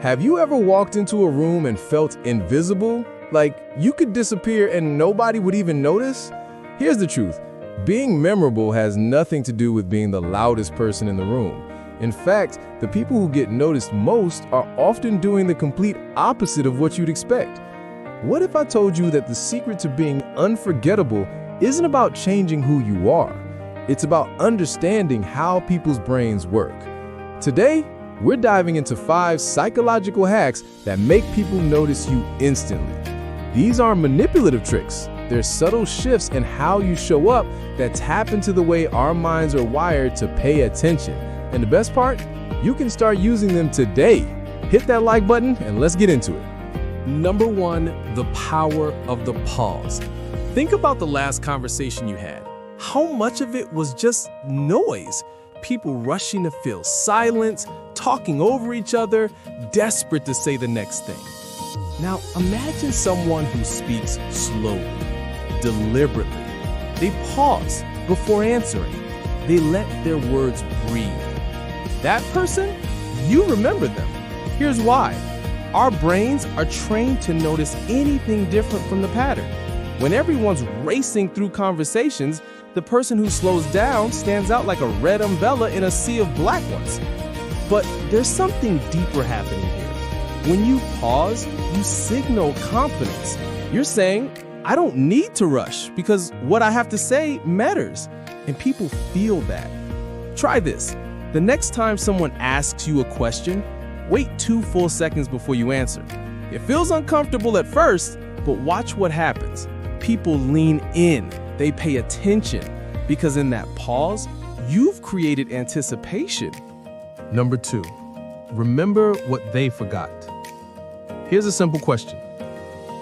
Have you ever walked into a room and felt invisible? Like you could disappear and nobody would even notice? Here's the truth. Being memorable has nothing to do with being the loudest person in the room. In fact, the people who get noticed most are often doing the complete opposite of what you'd expect. What if I told you that the secret to being unforgettable isn't about changing who you are? It's about understanding how people's brains work. Today, we're diving into 5 psychological hacks that make people notice you instantly. These aren't manipulative tricks. They're subtle shifts in how you show up that tap into the way our minds are wired to pay attention. And the best part? You can start using them today. Hit that like button and let's get into it. Number 1, the power of the pause. Think about the last conversation you had. How much of it was just noise? People rushing to fill silence, talking over each other, desperate to say the next thing. Now imagine someone who speaks slowly, deliberately. They pause before answering. They let their words breathe. That person, you remember them. Here's why. Our brains are trained to notice anything different from the pattern. When everyone's racing through conversations, the person who slows down stands out like a red umbrella in a sea of black ones. But there's something deeper happening here. When you pause, you signal confidence. You're saying, I don't need to rush because what I have to say matters. And people feel that. Try this. The next time someone asks you a question, wait 2 full seconds before you answer. It feels uncomfortable at first, but watch what happens. People lean in. They pay attention because in that pause, you've created anticipation. Number 2, remember what they forgot. Here's a simple question.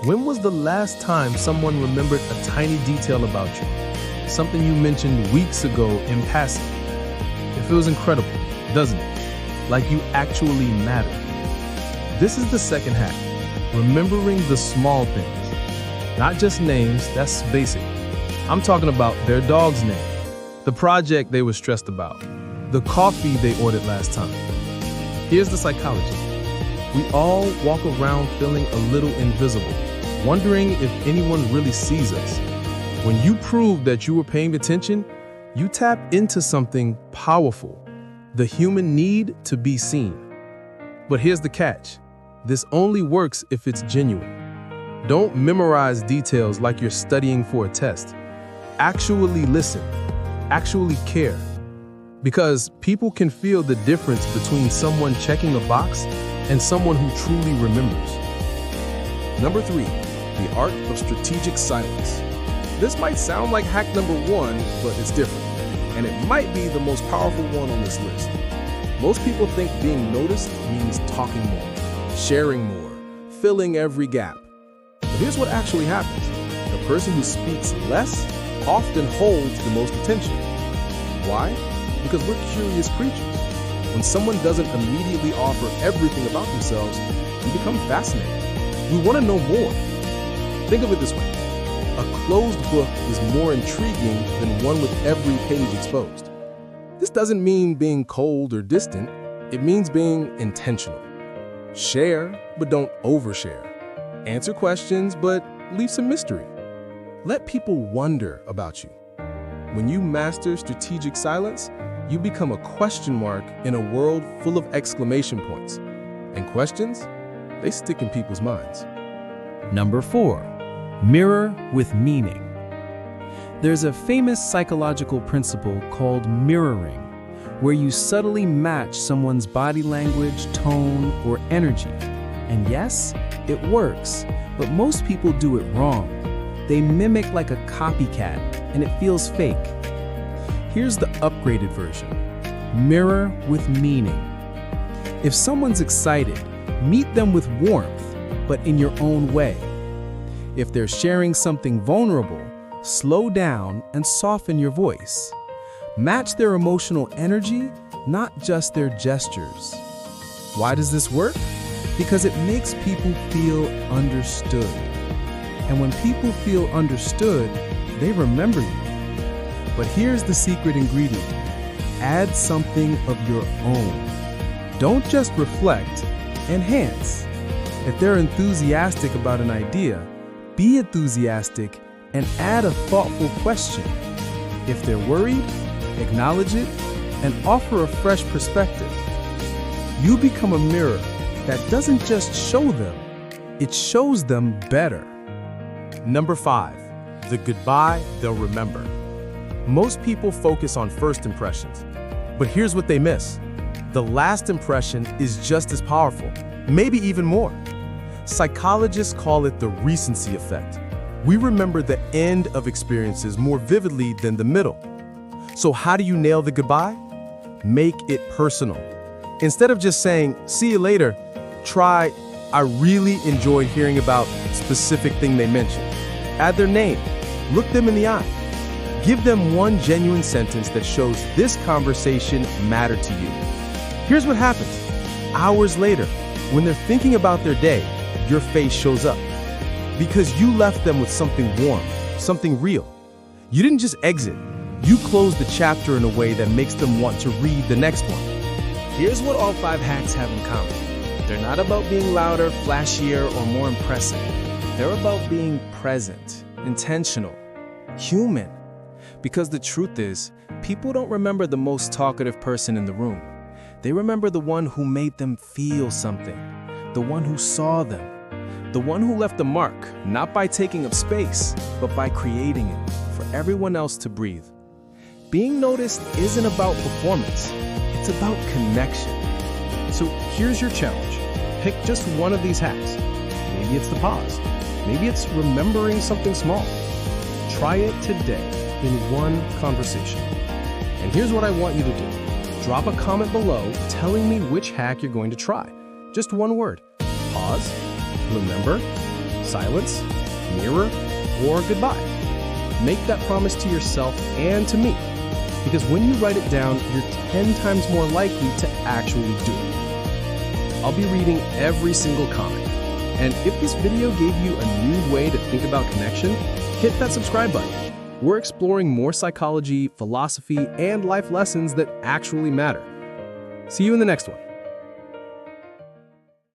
When was the last time someone remembered a tiny detail about you? Something you mentioned weeks ago in passing. It feels incredible, doesn't it? Like you actually matter. This is the second hack. Remembering the small things. Not just names, that's basic. I'm talking about their dog's name, the project they were stressed about, the coffee they ordered last time. Here's the psychology. We all walk around feeling a little invisible, wondering if anyone really sees us. When you prove that you were paying attention, you tap into something powerful, the human need to be seen. But here's the catch. This only works if it's genuine. Don't memorize details like you're studying for a test. Actually listen, actually care. Because people can feel the difference between someone checking a box and someone who truly remembers. Number 3, the art of strategic silence. This might sound like hack number 1, but it's different. And it might be the most powerful one on this list. Most people think being noticed means talking more, sharing more, filling every gap. But here's what actually happens. The person who speaks less often holds the most attention. Why? Because we're curious creatures. When someone doesn't immediately offer everything about themselves, we become fascinated. We want to know more. Think of it this way. A closed book is more intriguing than one with every page exposed. This doesn't mean being cold or distant. It means being intentional. Share, but don't overshare. Answer questions, but leave some mystery. Let people wonder about you. When you master strategic silence, you become a question mark in a world full of exclamation points. And questions, they stick in people's minds. Number 4, mirror with meaning. There's a famous psychological principle called mirroring, where you subtly match someone's body language, tone, or energy. And yes, it works, but most people do it wrong. They mimic like a copycat, and it feels fake. Here's the upgraded version. Mirror with meaning. If someone's excited, meet them with warmth, but in your own way. If they're sharing something vulnerable, slow down and soften your voice. Match their emotional energy, not just their gestures. Why does this work? Because it makes people feel understood. And when people feel understood, they remember you. But here's the secret ingredient. Add something of your own. Don't just reflect, and hands. If they're enthusiastic about an idea, be enthusiastic and add a thoughtful question. If they're worried, acknowledge it and offer a fresh perspective. You become a mirror that doesn't just show them, it shows them better. Number 5, the goodbye they'll remember. Most people focus on first impressions, but here's what they miss. The last impression is just as powerful, maybe even more. Psychologists call it the recency effect. We remember the end of experiences more vividly than the middle. So how do you nail the goodbye? Make it personal. Instead of just saying, "See you later," try, "I really enjoyed hearing about specific thing they mentioned." Add their name. Look them in the eye. Give them one genuine sentence that shows this conversation mattered to you. Here's what happens. Hours later, when they're thinking about their day, your face shows up. Because you left them with something warm, something real. You didn't just exit. You closed the chapter in a way that makes them want to read the next one. Here's what all 5 hacks have in common. They're not about being louder, flashier, or more impressive. They're about being present, intentional, human. Because the truth is, people don't remember the most talkative person in the room. They remember the one who made them feel something, the one who saw them, the one who left a mark, not by taking up space, but by creating it for everyone else to breathe. Being noticed isn't about performance, it's about connection. So here's your challenge. Pick just one of these hacks. Maybe it's the pause. Maybe it's remembering something small. Try it today in one conversation. And here's what I want you to do. Drop a comment below telling me which hack you're going to try. Just one word. Pause, remember, silence, mirror, or goodbye. Make that promise to yourself and to me. Because when you write it down, you're 10 times more likely to actually do it. I'll be reading every single comment. And if this video gave you a new way to think about connection, hit that subscribe button. We're exploring more psychology, philosophy, and life lessons that actually matter. See you in the next one.